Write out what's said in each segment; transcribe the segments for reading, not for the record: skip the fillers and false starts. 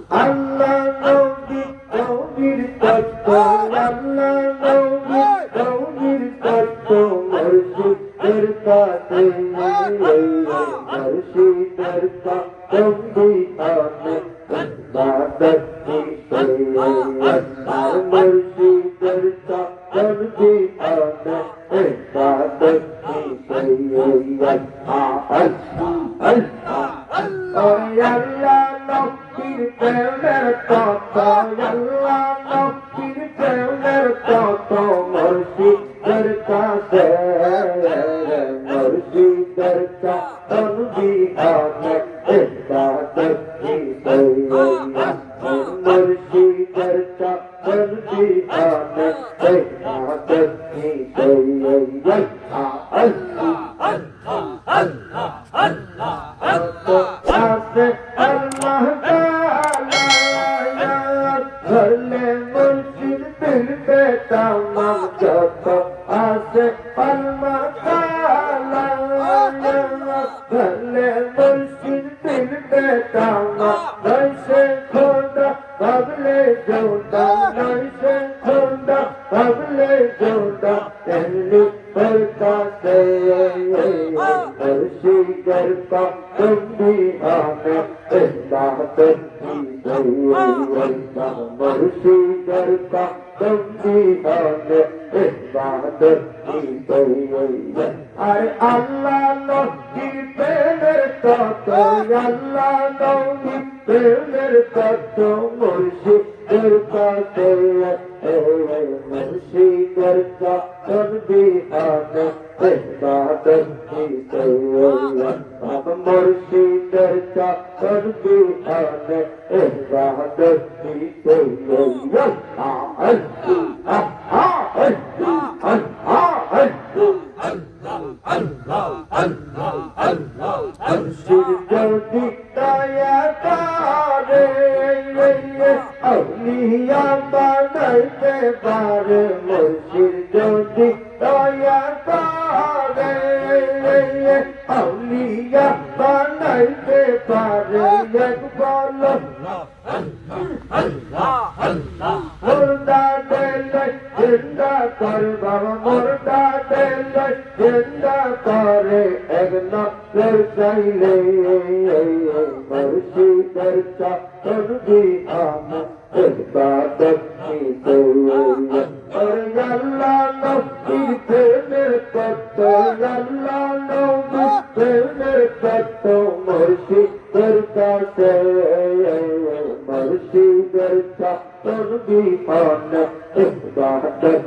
আল্লাহ নবী নবীর তত্ত্ব আল্লাহ নবী নবীর তত্ত্ব মুর্শিদের কাছে মুর্শিদের তত্ত্ব আমি বাদত মুর্শিদের তত্ত্ব আমি বাদত আল্লাহ নবীর প্রেমের তত্ত্ব আল্লাহ নবীর প্রেমের তত্ত্ব মুর্শিদের কাছে মুর্শিদের তনবি আমি ইবাদত মুর্শিদের তনবি আমি ইবাদত আছে আল্লাহ তাআলা ধরলে মুর্শিদ দিলবে তামাম যত আছে আল্লাহ তাআলা ধরলে মুর্শিদ দিলবে তামাম নইসে খোদা ভাবলে জোদা নইসে খোদা ভাবলে জোদা তেমনি বরকাতে মুর্শিদের তকবি আমি ইবাদত মুর্শিদের তকবি আমি ইবাদত আর আল্লাহ নবীর প্রেমের তত্ত্ব আল্লাহ নবীর প্রেমের তত্ত্ব মুর্শিদের কাছে মুর্শিদের তকবি আমি ইবাদত মুর্শিদের তকবি আমি ইবাদত মুর্শিদ যদি দয়া করে আউলিয়া বানাইতে পারে মুর্শিদ যদি দয়া করে আউলিয়া বানাইতে পারে একবার মুর্দা দেলে জিন্দা করে বাবা মুর্দা দেলে জিন্দা করে এক নজর চাইলে মুর্শিদের তকবি আমি ইবাদত আল্লাহ নবীর প্রেমের তত্ত্ব আল্লাহ নবীর প্রেমের তত্ত্ব মুর্শিদের কাছে মুর্শিদের তকবি আমি ইবাদত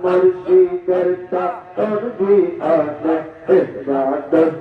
মুর্শিদের তকবি আমি ইবাদত